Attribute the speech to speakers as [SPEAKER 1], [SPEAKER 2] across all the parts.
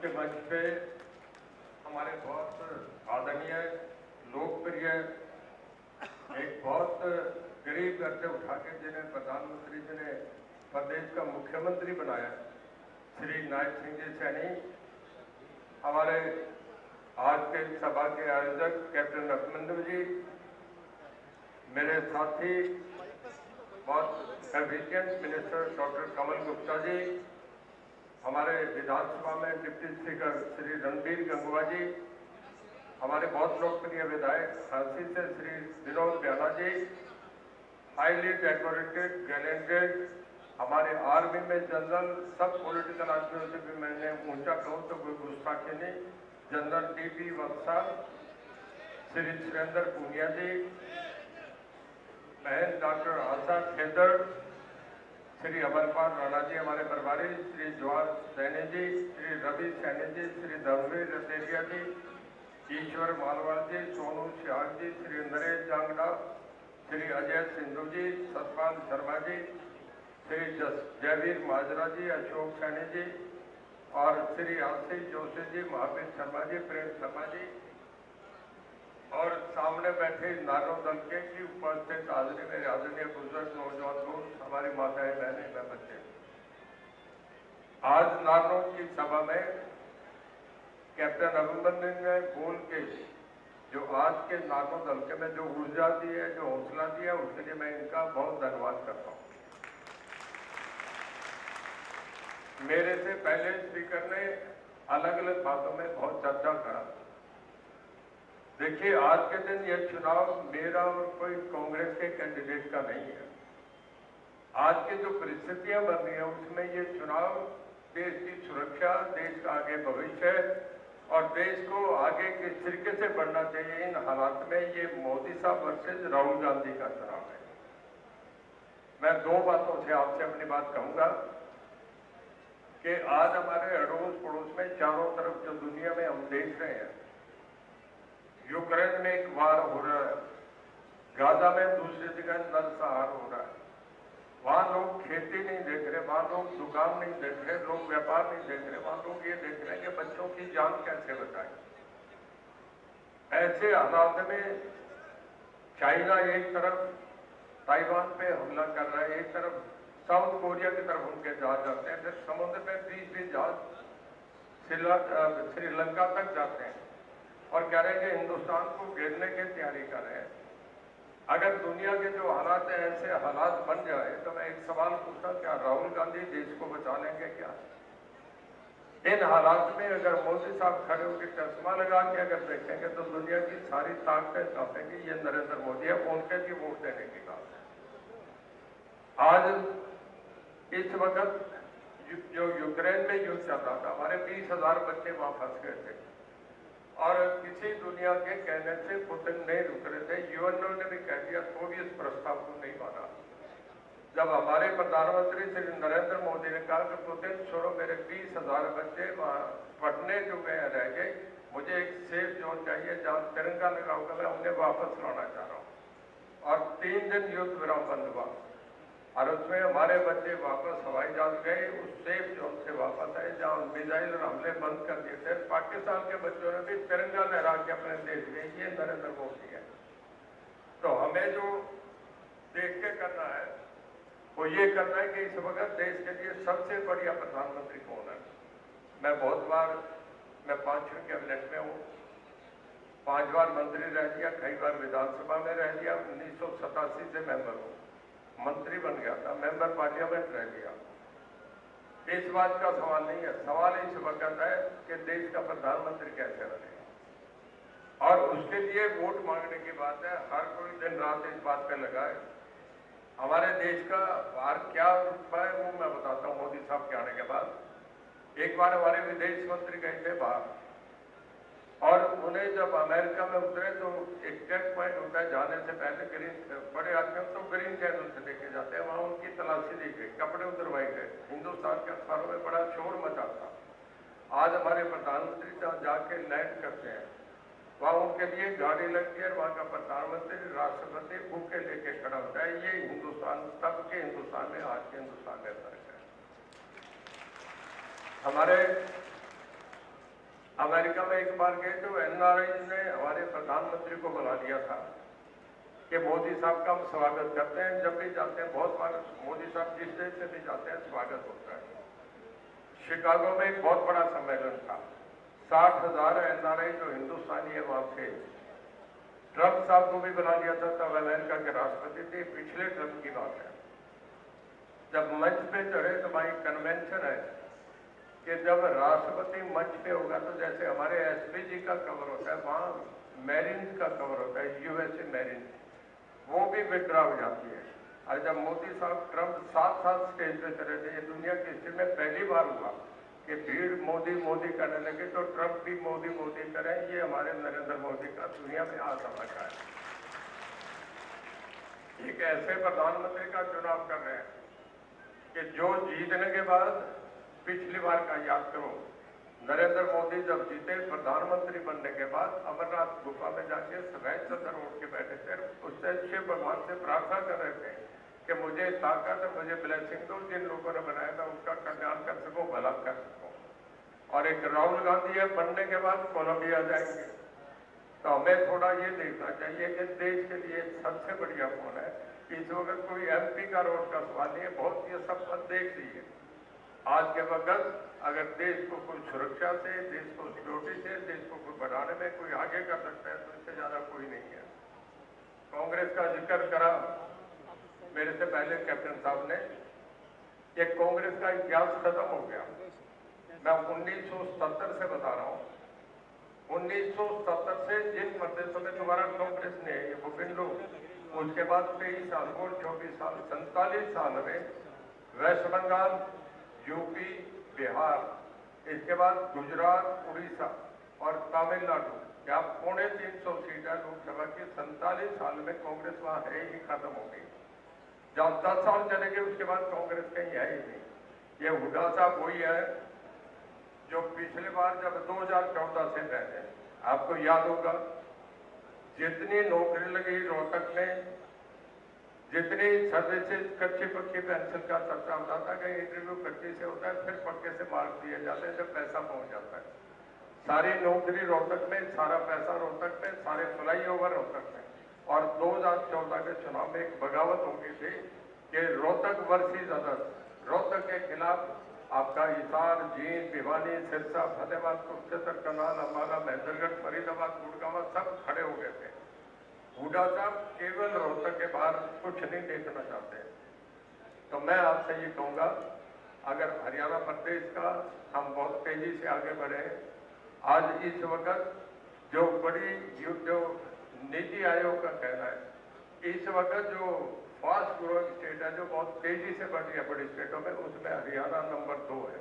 [SPEAKER 1] के मंच पे हमारे बहुत आदरणीय, लोकप्रिय, एक बहुत गरीब घर से उठा के जिन्हें प्रधानमंत्री जी ने प्रदेश का मुख्यमंत्री बनाया, श्री नायक सिंह जी सैनी, हमारे आज के सभा के आयोजक कैप्टन अभिमन्यु जी, मेरे साथी बहुत एफिशिएंट मिनिस्टर डॉक्टर कमल गुप्ता जी, हमारे विधानसभा में डिप्टी स्पीकर श्री रणबीर गंगवा जी, हमारे बहुत लोकप्रिय विधायक झांसी से श्री विनोद ब्याला जी, हाईली डेकोरेटेड टैलेंटेड हमारे आर्मी में जनरल, सब पॉलिटिकल आदमियों से भी मैंने ऊंचा कहूँ तो कोई गुस्ताखी नहीं, जनरल टीपी वत्सा, श्री सुरेंद्र पूनिया जी, बहन डॉक्टर आशा खेदड़, श्री अमरपाल राणा जी हमारे प्रभारी, श्री जवाहर सैनी जी, श्री रवि सैनी जी, श्री धर्मवीर रतेरिया जी, ईश्वर मालवाल जी, सोनू सियाग जी, श्री नरेश जांगड़ा, श्री अजय सिंधु जी, सतपाल शर्मा जी, श्री जयवीर माजरा जी, अशोक सैनी जी और श्री आशीष जोशी जी, महावीर शर्मा जी, प्रेम शर्मा जी और सामने बैठे नारो दल के की उपस्थित हाजिरी मेरे आदरणीय बुजुर्ग, नौजवान दोस्त, हमारी माताएं, बहनें व बच्चे, आज नारो की सभा में कैप्टन अभिमन्यु ने बोल के जो आज के नारो दल के में जो ऊर्जा दी है, जो हौसला दिया, उसके लिए मैं इनका बहुत धन्यवाद करता हूँ। मेरे से पहले स्पीकर ने अलग अलग बातों में बहुत चर्चा करा। देखिए, आज के दिन यह चुनाव मेरा और कोई कांग्रेस के कैंडिडेट का नहीं है। आज की जो परिस्थितियां बन रही हैं उसमें ये चुनाव देश की सुरक्षा, देश का आगे भविष्य और देश को आगे किस तरीके से बढ़ना चाहिए, इन हालात में ये मोदी साहब वर्सेज राहुल गांधी का चुनाव है। मैं दो बातों से आपसे अपनी बात कहूंगा कि आज हमारे अड़ोस पड़ोस में चारों तरफ जो दुनिया में हम देख रहे हैं, यूक्रेन में एक वार हो रहा है, गाजा में दूसरी जगह नरसंहार हो रहा है, वहां लोग खेती नहीं देख रहे, वहां लोग दुकान नहीं देख रहे, लोग व्यापार नहीं देख रहे, वहां लोग ये देख रहे हैं कि बच्चों की जान कैसे बचाएं। ऐसे हालात में चाइना एक तरफ ताइवान पे हमला कर रहा है, एक तरफ साउथ कोरिया की तरफ उनके जहाज जाते हैं, फिर समुद्र में 20 जहाज श्रीलंका तक जाते हैं और कह रहे हैं कि हिंदुस्तान को घेरने की तैयारी कर रहे हैं। अगर दुनिया के जो हालात हैं ऐसे हालात बन जाए तो मैं एक सवाल पूछता, क्या राहुल गांधी देश को बचा लेंगे? क्या इन हालात में अगर मोदी साहब खड़े होकर चश्मा लगा के अगर देखेंगे तो दुनिया की सारी ताकतें चाहेंगी ये नरेंद्र मोदी है, उनके भी वोट देने की बात है। आज इस वक्त जो यूक्रेन में युद्ध चल रहा था, हमारे 20,000 बच्चे वहां फंस गए थे और किसी दुनिया के कहने से पुतिन नहीं रुक रहे थे। यूएनओ ने भी कह दिया, तो भी इस प्रस्ताव को नहीं माना। जब हमारे प्रधानमंत्री श्री नरेंद्र मोदी ने कहा कि पुतिन छोड़ो, मेरे 20,000 बच्चे वहां पढ़ने जो गए रह गए, मुझे एक सेफ जोन चाहिए जहां तिरंगा लगा होगा, मैं उन्हें वापस लाना चाह रहा हूं। और 3 दिन युद्ध विराम बंद हुआ और उसमें हमारे बच्चे वापस हवाई जहाज गए, उस सेफ जोन से वापस आए जहां मिसाइल और हमले बंद कर दिए थे। पाकिस्तान के बच्चों ने भी तिरंगा लहरा के अपने देश में, ये नरेंद्र मोदी है। तो हमें जो देख के करना है वो ये करना है कि इस वक्त देश के लिए सबसे बढ़िया प्रधानमंत्री कौन है। मैं बहुत बार, मैं 5वीं कैबिनेट में हूँ, 5 बार मंत्री रह दिया, कई बार विधानसभा में रह दिया, 1987 से मेंबर हूँ, मंत्री बन गया था, मेंबर पार्लियामेंट रह गया। इस बात का सवाल नहीं है, सवाल इस वक्त है कि देश का प्रधानमंत्री कैसे बने और उसके लिए वोट मांगने की बात है। हर कोई दिन रात इस बात पे लगा है। हमारे देश का बाहर क्या रुतबा है वो मैं बताता हूँ। मोदी साहब के आने के बाद एक बार हमारे विदेश मंत्री गए थे बाहर और उन्हें जब अमेरिका में उतरे तो एक चेक पॉइंट होता है, जाने से पहले ग्रीन, बड़े आदमी तो ग्रीन चैनल से लेके जाते हैं, वहां उनकी तलाशी दी गई, कपड़े उतरवाए गए, हिंदुस्तान के अखबारों में बड़ा शोर मचा था। आज हमारे प्रधानमंत्री जहाँ जाके लैंड करते हैं वहां उनके लिए गाड़ी लगती है, वहां का प्रधानमंत्री, राष्ट्रपति बुके लेके खड़ा होता है। ये हिंदुस्तान, तब के हिंदुस्तान में आज के हिंदुस्तान में फर्क है। हमारे अमेरिका में एक बार गए तो एनआरआई ने हमारे प्रधानमंत्री को बुला लिया था कि मोदी साहब का हम स्वागत करते हैं, जब भी जाते हैं बहुत बार मोदी साहब जिस देश में भी जाते हैं स्वागत होता है। शिकागो में एक बहुत बड़ा सम्मेलन था, 60,000 एनआरआई जो हिंदुस्तानी है वहां से। ट्रंप साहब को भी बुला लिया था, तब अमेरिका के राष्ट्रपति थे, पिछले ट्रंप की बात है। जब मंच पे चढ़े तो भाई कन्वेंशन है कि जब राष्ट्रपति मंच पे होगा तो जैसे हमारे एसपीजी का कवर होता है, वहां मैरिन्स का कवर होता है, यूएसए मैरिन्स, वो भी विड्रॉ हो जाती है। और जब मोदी साहब ट्रंप साथ साथ स्टेज पे चले थे, ये दुनिया की हिस्ट्री में पहली बार हुआ कि भीड़ मोदी मोदी करने लगे तो ट्रंप भी मोदी मोदी करें। ये हमारे नरेंद्र मोदी का दुनिया में आज समझा है। एक ऐसे प्रधानमंत्री का चुनाव कर रहे हैं कि जो जीतने के बाद पिछली बार का याद करो, नरेंद्र मोदी जब जीते प्रधानमंत्री बनने के बाद अमरनाथ गुफा में जाके सफेद चादर ओढ़ के बैठे थे, उससे शिव भगवान से प्रार्थना कर रहे थे कि मुझे ताकत, मुझे ब्लेसिंग दो, जिन लोगों ने बनाया मैं उनका कल्याण कर सकूं, भला कर सकूं। और एक राहुल गांधी है, बनने के बाद कोलंबिया जाएंगे, तो हमें थोड़ा ये देखना चाहिए कि देश के लिए सबसे बढ़िया कौन है। इस वक्त कोई एमपी का रोड का सवाल नहीं है, बहुत ये सब देख लीजिए। आज के वक्त अगर देश को कोई सुरक्षा से, देश को सिक्योरिटी से, देश को कोई बढ़ाने में कोई आगे कर सकता है तो इससे ज्यादा कोई नहीं है। कांग्रेस का जिक्र करा मेरे से पहले कैप्टन साहब ने, कि कांग्रेस का इतिहास खत्म हो गया। मैं 1970 से बता रहा हूँ, 1970 से जिन प्रदेशों में दोबारा कांग्रेस ने विभिन्न लोग, उसके बाद 23 साल और 24 साल, 47 साल में वेस्ट बंगाल, यूपी, बिहार, इसके बाद गुजरात, उड़ीसा और तमिलनाडु, क्या 350 सीटें लोकसभा की 47 साल में कांग्रेस वहां है ही खत्म हो गई। जब 10 साल चले गए उसके बाद कांग्रेस कहीं है ही नहीं। ये हुड्डा साहब वही है जो पिछले बार जब 2014 से रहते, आपको याद होगा जितनी नौकरी लगी रोहतक में, जितनी सर्विसेज कच्ची पक्की पेंशन का चर्चा होता था कि इंटरव्यू कच्ची से होता है, फिर पक्के से मार्क्स दिए जाते हैं जब पैसा पहुंच जाता है। सारी नौकरी रोहतक में, सारा पैसा रोहतक में, सारे फ्लाई ओवर रोहतक में। और 2014 के चुनाव में एक बगावत हो गई थी कि रोहतक वर्सेस अदर्स, रोहतक के खिलाफ आपका हिसार, जींद, भिवानी, सिरसा, फतेहाबाद, कुरुक्षेत्र, करनाल, अम्बाला, महेंद्रगढ़, फरीदाबाद, गुड़गांव सब खड़े हो गए थे। हुड्डा साहब केवल रोहतक के बाहर कुछ नहीं देखना चाहते। तो मैं आपसे ये कहूंगा, अगर हरियाणा प्रदेश का हम बहुत तेजी से आगे बढ़े, आज इस वक्त जो बड़ी जो नीति आयोग का कहना है, इस वक्त जो फास्ट ग्रोइंग स्टेट है, जो बहुत तेजी से बढ़ रही है बड़ी स्टेटों में, उसमें हरियाणा नंबर 2 है।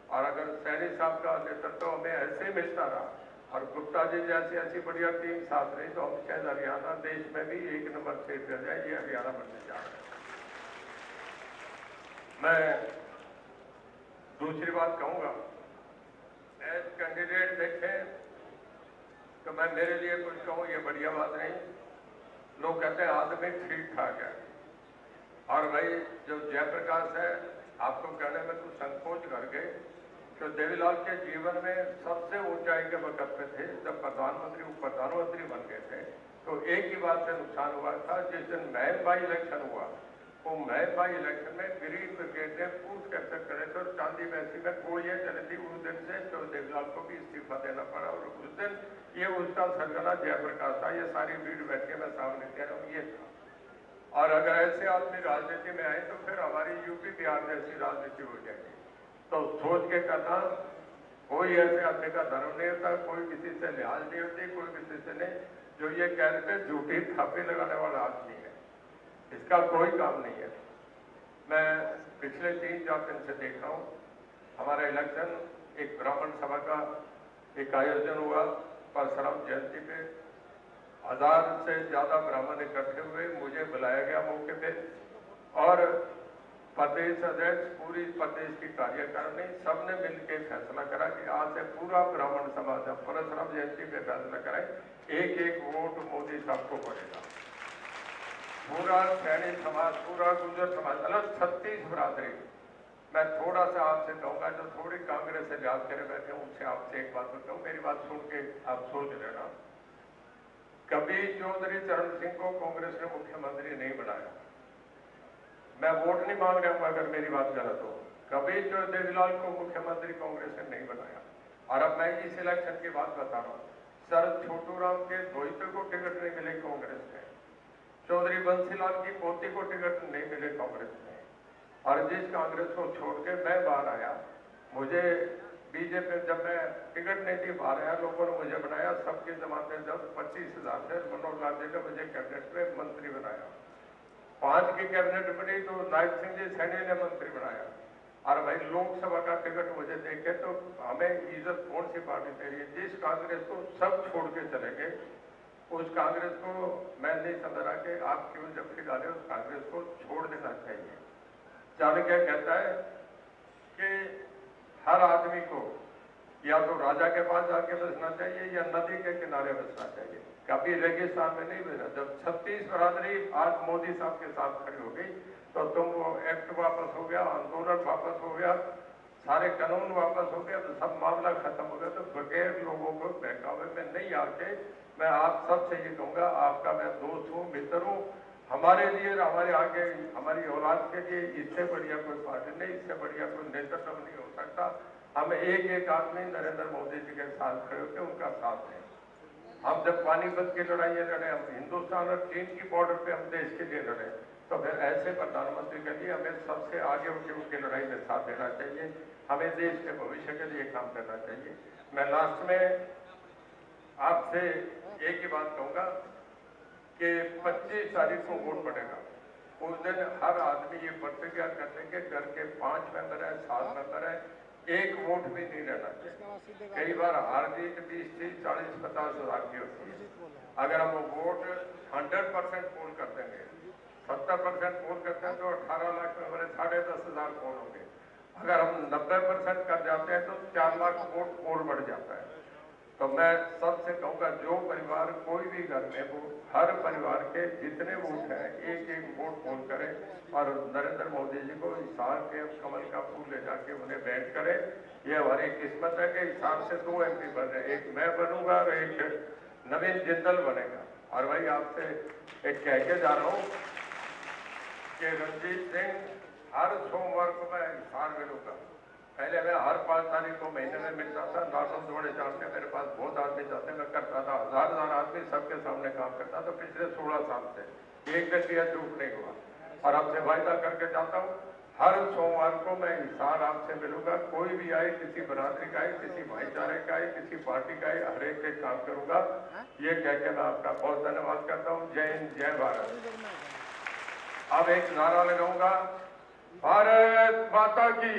[SPEAKER 1] और अगर सैनी साहब का नेतृत्व हमें ऐसे मिलता रहा और गुप्ता जी जैसी ऐसी बढ़िया टीम साथ रही, तो हम शायद हरियाणा देश में भी 1 नंबर स्टेट रह जाए। ये हरियाणा बनने जा रहा है। मैं दूसरी बात कहूंगा, एज कैंडिडेट देखें तो मैं मेरे लिए कुछ कहूँ ये बढ़िया बात नहीं। लोग कहते हैं आदमी ठीक ठाक है, और भाई जो जयप्रकाश है, आपको कहने में कुछ संकोच कर गए तो देवीलाल के जीवन में सबसे ऊंचाई के वक्त पे थे जब प्रधानमंत्री बन गए थे। तो एक ही बात से नुकसान हुआ था, जिस दिन महम बाई इलेक्शन हुआ, वो महम बाई इलेक्शन में ग्रीन ब्रिगेड ने पूछ कैसे करे थे और चांदी मैसी में गोलियां चली थी। उस दिन से तो देवीलाल को भी इस्तीफा देना पड़ा, और उस दिन ये उसका सरगना जयप्रकाश था। ये सारी भीड़ बैठे मैं सामने कह रहा हूँ ये था। और अगर ऐसे आदमी राजनीति में आए तो फिर हमारी यूपी बिहार जैसी राजनीति हो जाएगी। तो सोच के करना, कोई ऐसे आदमी का धर्म नहीं होता, कोई किसी से लिहाज नहीं होती, कोई किसी से नहीं। जो ये कह रहे थे झूठी थापी लगाने वाला आदमी है, इसका कोई काम नहीं है। मैं पिछले 3-4 दिन से देख रहा हूँ, हमारा इलेक्शन एक ब्राह्मण सभा का एक आयोजन हुआ, परशुराम जयंती पे 1000 से ज्यादा ब्राह्मण इकट्ठे हुए, मुझे बुलाया गया मौके पे, और प्रदेश अध्यक्ष, पूरी प्रदेश की कार्यकारिणी, सबने मिलकर फैसला करा कि आज से पूरा ब्राह्मण समाज परशुराम जयंती पे फैसला कराए, 1-1 वोट मोदी साहब को पड़ेगा। पूरा सैनी समाज, पूरा गुर्जर समाज, अलग 36 बरादरी मैं थोड़ा सा आपसे कहूंगा, जो थोड़ी कांग्रेस से याद करे बैठे उनसे आपसे एक बात बताऊं, मेरी बात सुन के आप सोच लेना। कभी चौधरी चरण सिंह को कांग्रेस ने मुख्यमंत्री नहीं बनाया। मैं वोट नहीं मांग रहा हूं अगर मेरी बात गलत हो। कभी देवीलाल को मुख्यमंत्री कांग्रेस ने नहीं बनाया। और अब मैं इस इलेक्शन की बात बता रहा हूं, सर छोटू राम के द्वैत को टिकट नहीं मिले कांग्रेस में, चौधरी बंसीलाल की पोती को टिकट नहीं मिले कांग्रेस में, और जिस कांग्रेस को छोड़ के मैं बाहर आया, मुझे बीजेपी जब मैं टिकट नहीं थी बाहर आया, लोगों ने मुझे बनाया सबके जमाते जब 25,000 से मनोहर लाल जी ने मुझे कैबिनेट में मंत्री बनाया। 5 की कैबिनेट बनी तो नायब सिंह जी सैनी ने मंत्री बनाया। और भाई लोकसभा का टिकट मुझे देखे तो हमें इज्जत कौन सी पार्टी दे रही है? जिस कांग्रेस को सब छोड़ के चले गए, उस कांग्रेस को मैं नहीं समझ रहा कि आप क्यों जबकि डाले, उस कांग्रेस को छोड़ देना चाहिए। चाणक्य कहता है कि हर आदमी को या तो राजा के पास जाके बसना चाहिए या नदी के किनारे बसना चाहिए, कभी रेगिस्तान में नहीं बसना। जब 36 बरादरी आज मोदी साहब के साथ खड़ी हो गई तो तुम वो एक्ट वापस हो गया, आंदोलन वापस हो गया, सारे कानून वापस हो गया, तो सब मामला खत्म हो गया। तो बगैर लोगों को बहकावे में नहीं आके मैं आप सबसे ये कहूँगा, आपका मैं दोस्त हूँ, मित्र हूँ, हमारे लिए हमारे आगे हमारी औलाद के लिए इससे बढ़िया कोई पार्टी नहीं, इससे बढ़िया कोई नेतृत्व नहीं हो सकता। हम एक एक आदमी नरेंद्र मोदी जी के साथ खड़े होकर उनका साथ दें। हम जब पानीपत की लड़ाई लड़े, हम हिंदुस्तान और चीन की बॉर्डर पे हम देश के लिए लड़े, तो फिर ऐसे प्रधानमंत्री के लिए हमें सबसे आगे उनके उनकी लड़ाई में साथ देना चाहिए। हमें देश के भविष्य के लिए काम करना चाहिए। मैं लास्ट में आपसे एक ही बात कहूंगा कि 25 तारीख को वोट पड़ेगा। उस दिन हर आदमी ये प्रतिज्ञा करने के घर के 5 मेंबर है, 7 मेंबर है, एक वोट भी नहीं रहना चाहिए। कई बार हार जीत 20, 30, 40, 50 हजार की होती है। अगर हम वोट 100% पोल कर देंगे, 70% पोल करते हैं तो 18 लाख में हमारे 10,500 पोल होंगे। अगर हम 90% कर जाते हैं तो 4 लाख वोट और बढ़ जाता है। तो मैं सबसे कहूँगा, जो परिवार कोई भी घर में हो, हर परिवार के जितने वोट हैं एक एक वोट पोल करें और नरेंद्र मोदी जी को हिसार के कमल का फूल ले जाके उन्हें भेंट करें। ये हमारी किस्मत है कि हिसार से 2 MP बन रहे, एक मैं बनूंगा और एक नवीन जिंदल बनेगा। और भाई आपसे एक कह के जा रहा हूँ कि रणजीत सिंह, हर सोमवार को मैं हिसार मिलूंगा। पहले मैं हर 5 तारीख को महीने में मिलता था, नाटों जोड़े जानते, मेरे पास बहुत आदमी जाते, मैं करता था, हजार आदमी सबके सामने काम करता था पिछले 16 साल से, एक दिन भी चूक नहीं हुआ। और आपसे वायदा करके जाता हूँ, हर सोमवार को मैं हिसार आपसे मिलूंगा। कोई भी आए, किसी बरादरी का आए, किसी भाईचारे का आए, किसी पार्टी का आए, हर एक के काम करूंगा। ये कह के मैं आपका बहुत धन्यवाद करता हूँ। जय हिंद, जय भारत। अब एक नारा लगाऊंगा, भारत माता की।